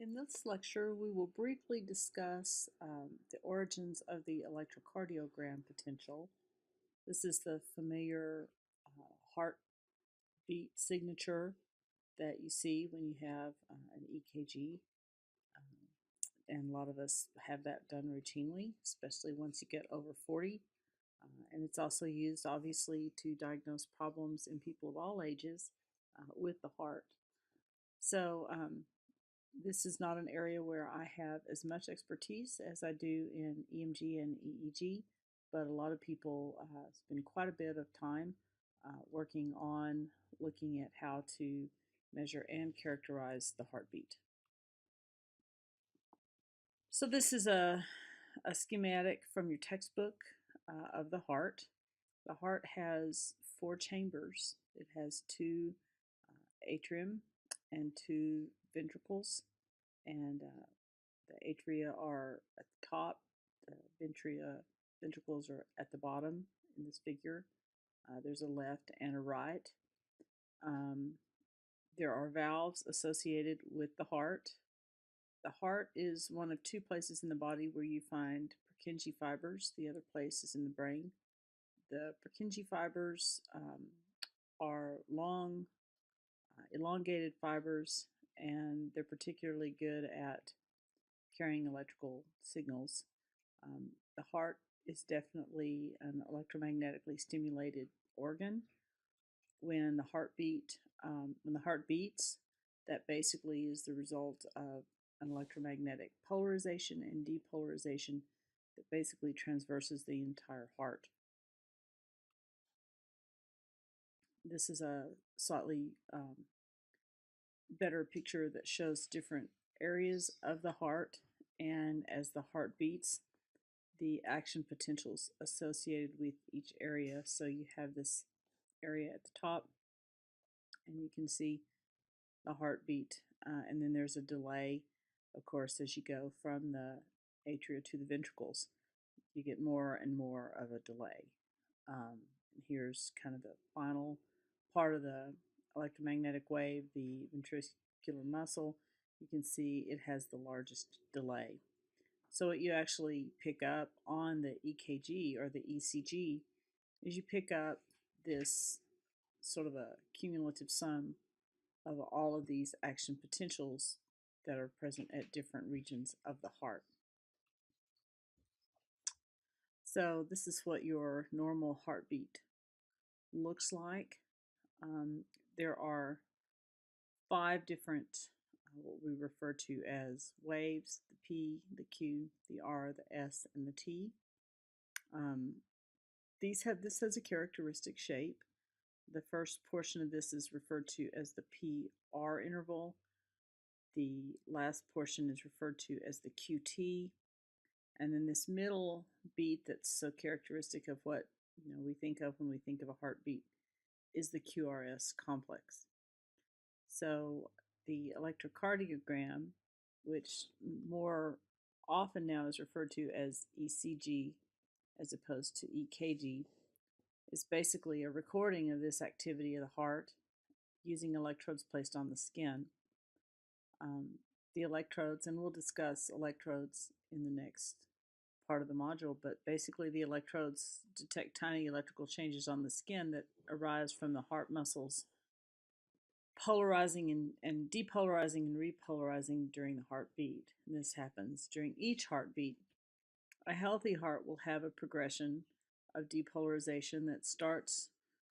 In this lecture, we will briefly discuss the origins of the electrocardiogram potential. This is the familiar heartbeat signature that you see when you have an EKG. And a lot of us have that done routinely, especially once you get over 40. And it's also used, obviously, to diagnose problems in people of all ages with the heart. So, this is not an area where I have as much expertise as I do in EMG and EEG, but a lot of people spend quite a bit of time working on looking at how to measure and characterize the heartbeat. So this is a schematic from your textbook of the heart. The heart has four chambers. It has two atrium and two ventricles, and the atria are at the top. The ventricles are at the bottom in this figure. There's a left and a right. Um, there are valves associated with the heart. The heart is one of two places in the body where you find Purkinje fibers. The other place is in the brain. The Purkinje fibers are long, elongated fibers, and they're particularly good at carrying electrical signals. The heart is definitely an electromagnetically stimulated organ. When the heart beats, that basically is the result of an electromagnetic polarization and depolarization that basically transverses the entire heart. This is a slightly better picture that shows different areas of the heart, and as the heart beats, the action potentials associated with each area. So you have this area at the top, and you can see the heartbeat, and then there's a delay, of course, as you go from the atria to the ventricles. You get more and more of a delay. And here's kind of the final part of the electromagnetic wave, the ventricular muscle. You can see it has the largest delay. So what you actually pick up on the EKG or the ECG is you pick up this sort of a cumulative sum of all of these action potentials that are present at different regions of the heart. So this is what your normal heartbeat looks like. There are five different what we refer to as waves: the P, the Q, the R, the S, and the T. This has a characteristic shape. The first portion of this is referred to as the PR interval. The last portion is referred to as the QT. And then this middle beat that's so characteristic of what we think of when we think of a heartbeat is the QRS complex. So the electrocardiogram, which more often now is referred to as ECG as opposed to EKG, is basically a recording of this activity of the heart using electrodes placed on the skin. The electrodes, and we'll discuss electrodes in the next part of the module, but basically the electrodes detect tiny electrical changes on the skin that arise from the heart muscles polarizing and depolarizing and repolarizing during the heartbeat. And this happens during each heartbeat. A healthy heart will have a progression of depolarization that starts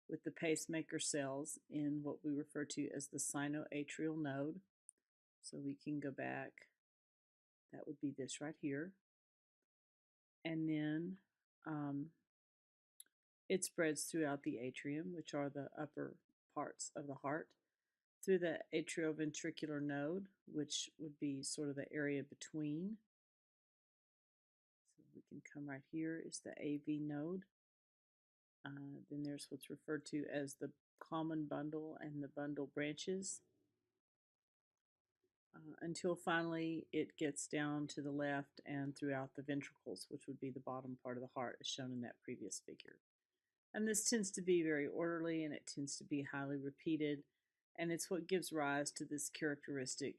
with the pacemaker cells in what we refer to as the sinoatrial node. So we can go back, that would be this right here. And then it spreads throughout the atrium, which are the upper parts of the heart, through the atrioventricular node, which would be sort of the area between. So we can come right here is the AV node. Then there's what's referred to as the common bundle and the bundle branches, until finally it gets down to the left and throughout the ventricles, which would be the bottom part of the heart as shown in that previous figure. And this tends to be very orderly, and it tends to be highly repeated, and it's what gives rise to this characteristic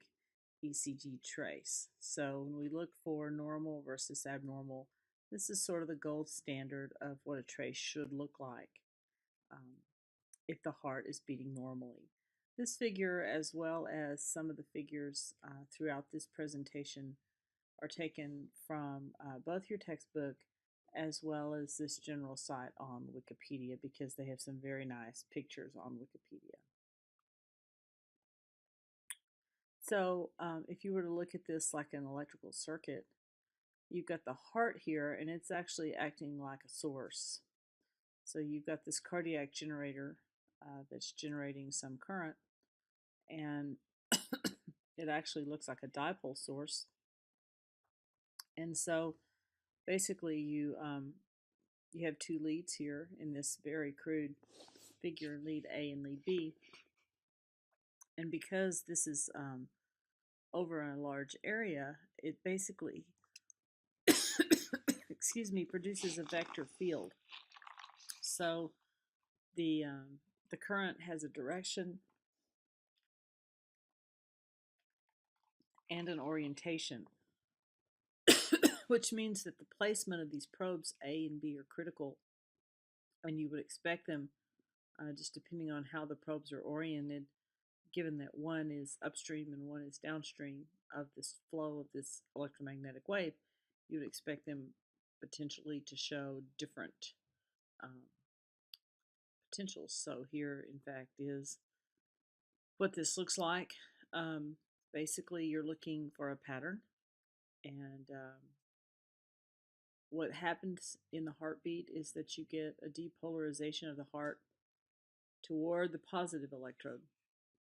ECG trace. So when we look for normal versus abnormal, this is sort of the gold standard of what a trace should look like um, if the heart is beating normally. This figure, as well as some of the figures throughout this presentation, are taken from both your textbook as well as this general site on Wikipedia, because they have some very nice pictures on Wikipedia. So if you were to look at this like an electrical circuit, you've got the heart here, and it's actually acting like a source. So you've got this cardiac generator that's generating some current, and it actually looks like a dipole source. And so basically you have two leads here in this very crude figure, lead A and lead B. And because this is over a large area, it basically excuse me, produces a vector field. So the current has a direction and an orientation, which means that the placement of these probes A and B are critical, and you would expect them, just depending on how the probes are oriented, given that one is upstream and one is downstream of this flow of this electromagnetic wave, you would expect them potentially to show different um, potentials. So here, in fact, is what this looks like. Basically, you're looking for a pattern, and what happens in the heartbeat is that you get a depolarization of the heart toward the positive electrode,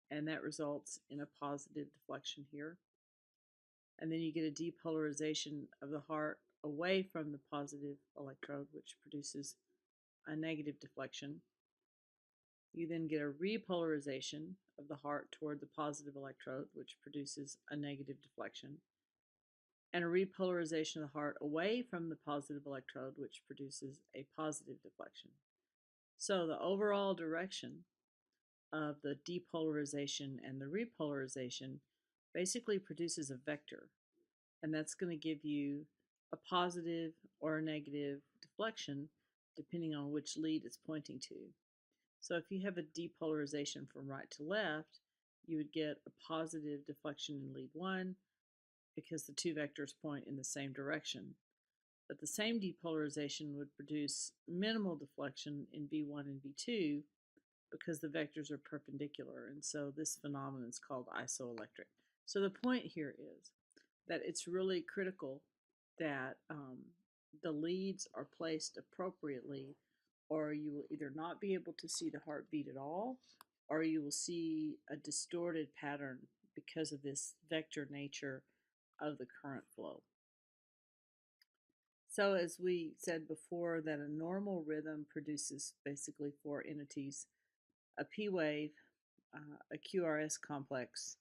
and that results in a positive deflection here. And then you get a depolarization of the heart away from the positive electrode, which produces a negative deflection. You then get a repolarization of the heart toward the positive electrode, which produces a negative deflection, and a repolarization of the heart away from the positive electrode, which produces a positive deflection. So the overall direction of the depolarization and the repolarization basically produces a vector, and that's going to give you a positive or a negative deflection depending on which lead it's pointing to. So if you have a depolarization from right to left, you would get a positive deflection in lead 1 because the two vectors point in the same direction. But the same depolarization would produce minimal deflection in B1 and B2 because the vectors are perpendicular, and so this phenomenon is called isoelectric. So the point here is that it's really critical that the leads are placed appropriately, or you will either not be able to see the heartbeat at all, or you will see a distorted pattern because of this vector nature of the current flow. So as we said before, that a normal rhythm produces basically four entities: a P wave, a QRS complex,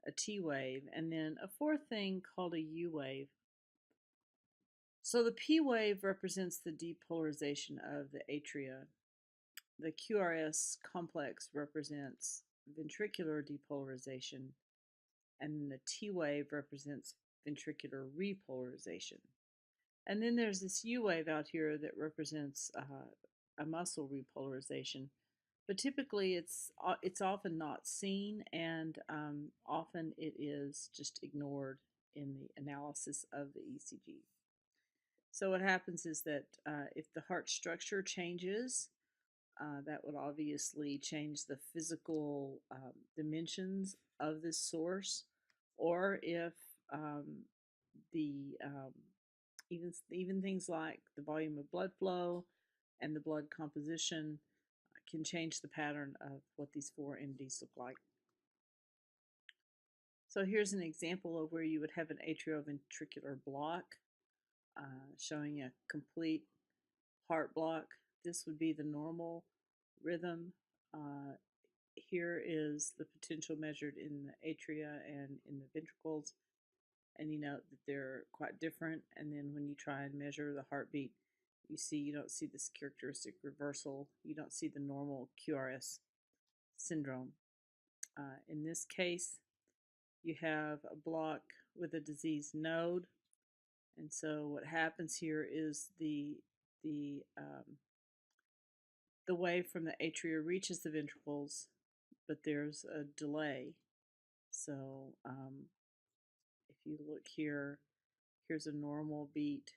a T wave, and then a fourth thing called a U wave. So the P wave represents the depolarization of the atria. The QRS complex represents ventricular depolarization, and the T wave represents ventricular repolarization. And then there's this U wave out here that represents a muscle repolarization. But typically it's often not seen, and often it is just ignored in the analysis of the ECG. So what happens is that if the heart structure changes, that would obviously change the physical dimensions of this source, or if the even things like the volume of blood flow and the blood composition can change the pattern of what these four entities look like. So here's an example of where you would have an atrioventricular block showing a complete heart block. This would be the normal rhythm. Here is the potential measured in the atria and in the ventricles, and you note that they're quite different. And then when you try and measure the heartbeat, you don't see this characteristic reversal. You don't see the normal QRS syndrome. In this case, you have a block with a diseased node. And so what happens here is the wave from the atria reaches the ventricles, but there's a delay. So if you look here, here's a normal beat,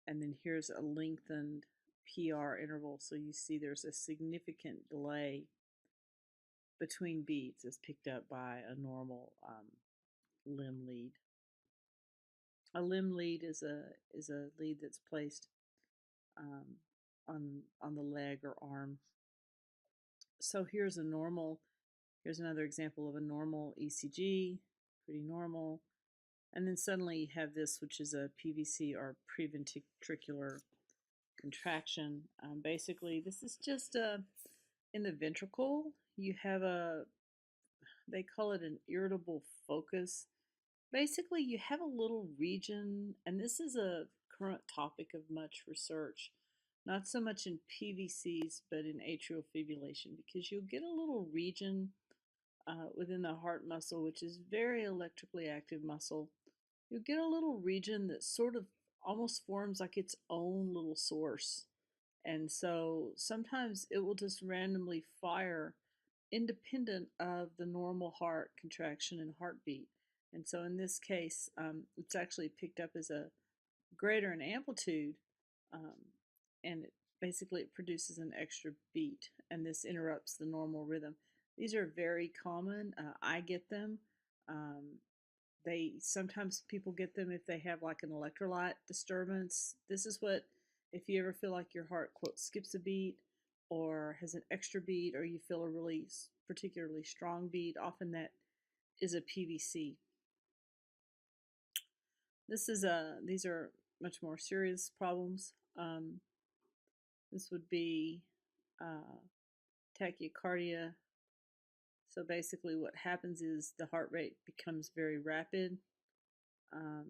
and then here's a lengthened PR interval. So you see there's a significant delay between beats as picked up by a normal limb lead. A limb lead is a lead that's placed um, on the leg or arm. So here's another example of a normal ECG, pretty normal. And then suddenly you have this, which is a PVC or preventricular contraction. Basically, this is just in the ventricle. You have they call it an irritable focus. Basically, you have a little region, and this is a current topic of much research, not so much in PVCs, but in atrial fibrillation, because you'll get a little region within the heart muscle, which is very electrically active muscle. You'll get a little region that sort of almost forms like its own little source. And so sometimes it will just randomly fire independent of the normal heart contraction and heartbeat. And so in this case, it's actually picked up as a greater in amplitude, um, and basically it produces an extra beat, and this interrupts the normal rhythm. These are very common. I get them. Um, they sometimes people get them if they have like an electrolyte disturbance. This is what, if you ever feel like your heart quote skips a beat or has an extra beat, or you feel a really particularly strong beat, often that is a PVC. These are much more serious problems. This would be uh, tachycardia. So basically, what happens is the heart rate becomes very rapid, um,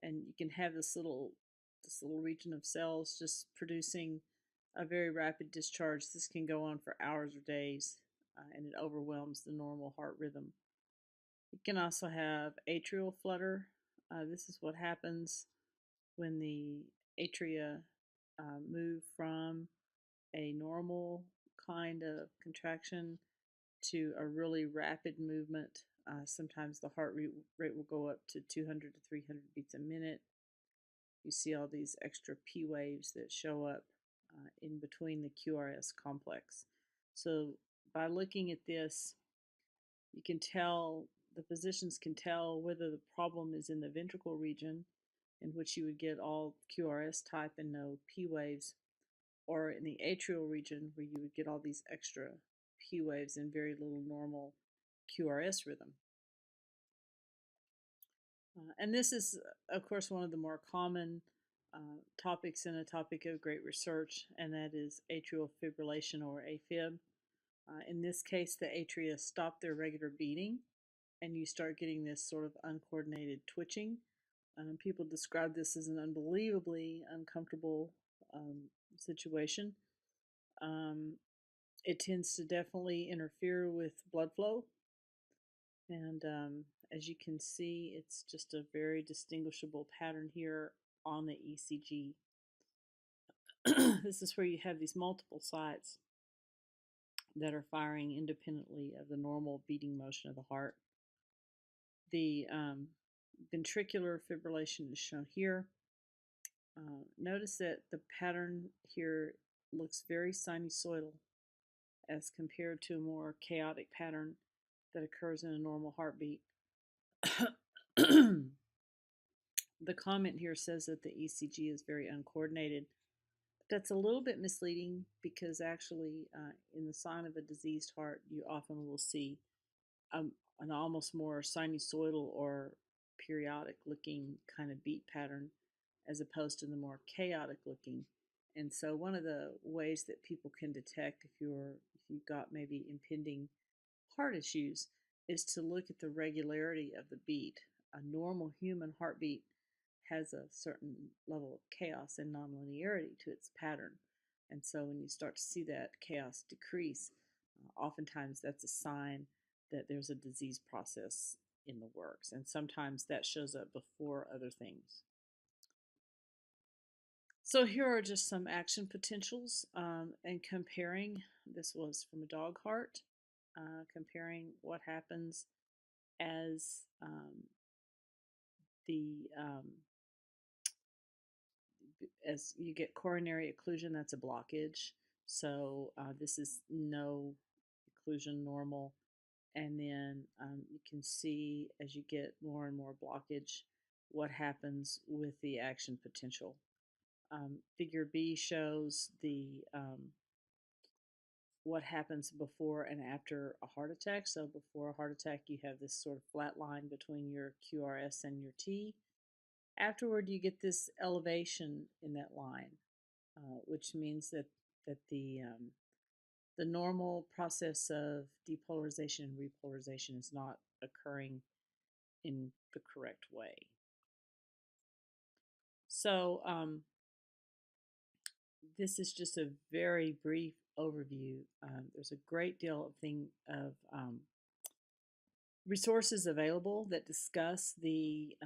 and you can have this little region of cells just producing a very rapid discharge. This can go on for hours or days, and it overwhelms the normal heart rhythm. You can also have atrial flutter. This is what happens when the atria move from a normal kind of contraction to a really rapid movement. Sometimes the heart rate will go up to 200 to 300 beats a minute. You see all these extra P waves that show up in between the QRS complex. So by looking at this, you can tell, the physicians can tell whether the problem is in the ventricle region, in which you would get all QRS type and no P waves, or in the atrial region, where you would get all these extra P waves and very little normal QRS rhythm. And this is, of course, one of the more common topics and a topic of great research, and that is atrial fibrillation or AFib. In this case, the atria stop their regular beating, and you start getting this sort of uncoordinated twitching. People describe this as an unbelievably uncomfortable situation. Um, it tends to definitely interfere with blood flow, and as you can see, it's just a very distinguishable pattern here on the ECG. This is where you have these multiple sites that are firing independently of the normal beating motion of the heart. The ventricular fibrillation is shown here. Notice that the pattern here looks very sinusoidal as compared to a more chaotic pattern that occurs in a normal heartbeat. The comment here says that the ECG is very uncoordinated. That's a little bit misleading, because actually in the sign of a diseased heart, you often will see an almost more sinusoidal or periodic looking kind of beat pattern, as opposed to the more chaotic looking. And so one of the ways that people can detect if you've got maybe impending heart issues is to look at the regularity of the beat. A normal human heartbeat has a certain level of chaos and nonlinearity to its pattern. And so when you start to see that chaos decrease, oftentimes that's a sign that there's a disease process in the works, and sometimes that shows up before other things. So here are just some action potentials and comparing. This was from a dog heart, comparing what happens as the as you get coronary occlusion. That's a blockage. So this is no occlusion, normal. And then you can see as you get more and more blockage what happens with the action potential. Figure B shows the what happens before and after a heart attack. So before a heart attack, you have this sort of flat line between your QRS and your T. Afterward, you get this elevation in that line, which means that the normal process of depolarization and repolarization is not occurring in the correct way. So this is just a very brief overview. There's a great deal of resources available that discuss the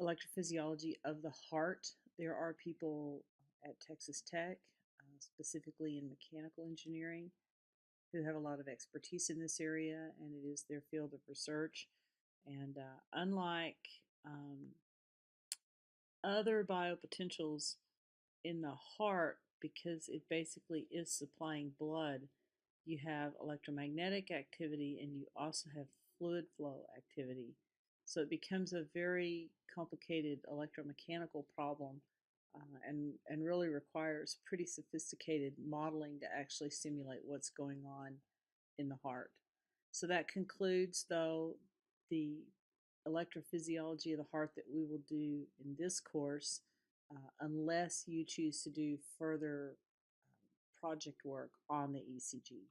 electrophysiology of the heart. There are people at Texas Tech, specifically in mechanical engineering, who have a lot of expertise in this area, and it is their field of research. And unlike other biopotentials in the heart, because it basically is supplying blood, you have electromagnetic activity and you also have fluid flow activity. So it becomes a very complicated electromechanical problem and really requires pretty sophisticated modeling to actually simulate what's going on in the heart. So that concludes, though, the electrophysiology of the heart that we will do in this course, unless you choose to do further project work on the ECG.